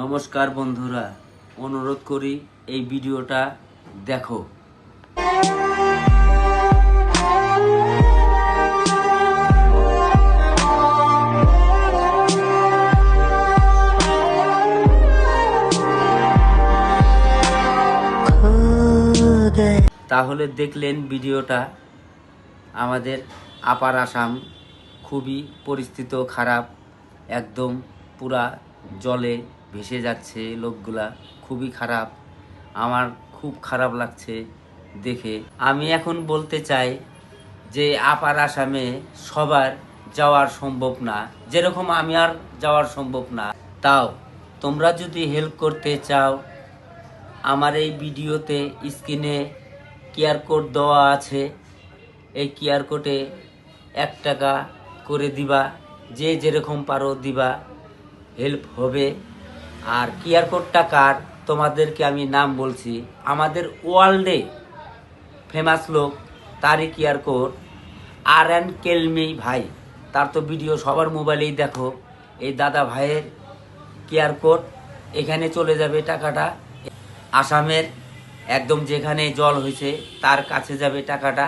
নমস্কার বন্ধুরা, অনুরোধ করি এই ভিডিওটা দেখো। তাহলে দেখলেন ভিডিওটা। আমাদের আপার আসাম খুবই পরিস্থিতি খারাপ, একদম পুরা জলে ভেসে যাচ্ছে লোকগুলা, খুবই খারাপ। আমার খুব খারাপ লাগছে দেখে। আমি এখন বলতে চাই যে আপার আসামে সবার যাওয়ার সম্ভব না, যেরকম আমি আর যাওয়ার সম্ভব না। তাও তোমরা যদি হেল্প করতে চাও, আমার এই ভিডিওতে স্ক্রিনে কিউআর কোড দেওয়া আছে, এই কিউআর কোডে 1 টাকা করে দিবা, যে যেরকম পারো দিবা, হেল্প হবে। আর কিউআর কোডটা কার, তোমাদেরকে আমি নাম বলছি। আমাদের ওয়ার্ল্ডে ফেমাস লোক, তারই কিউআর কোড, আর.এন. কেলমি ভাই, তার তো ভিডিও সবার মোবাইলেই দেখো। এই দাদা ভাইয়ের কিউআর কোড, এখানে চলে যাবে টাকাটা। আসামের একদম যেখানে জল হয়েছে তার কাছে যাবে টাকাটা।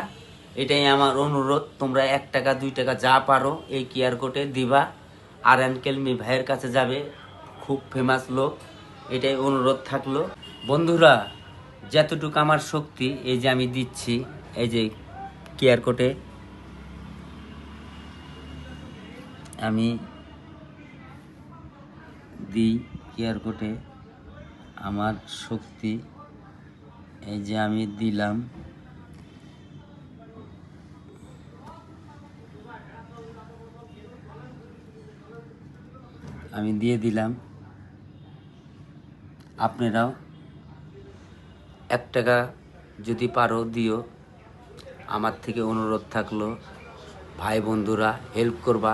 এটাই আমার অনুরোধ, তোমরা 1 টাকা 2 টাকা যা পারো এই কিউআর কোডে দিবা। আর.এন. কেলমি ভাইয়ের কাছে যাবে, খুব ফেমাস লোক। এটাই অনুরোধ থাকলো। বন্ধুরা, যতটুকু আমার শক্তি এই যে আমি দিচ্ছি, এই যে কিউআর কোডে আমি দিই, কিউআর কোডে আমার শক্তি এই যে আমি দিলাম। আমি দিয়ে দিলাম। আপনারাও 1 টাকা যদি পারো দিও, আমার থেকে অনুরোধ থাকলো। ভাই বন্ধুরা, হেল্প করবা।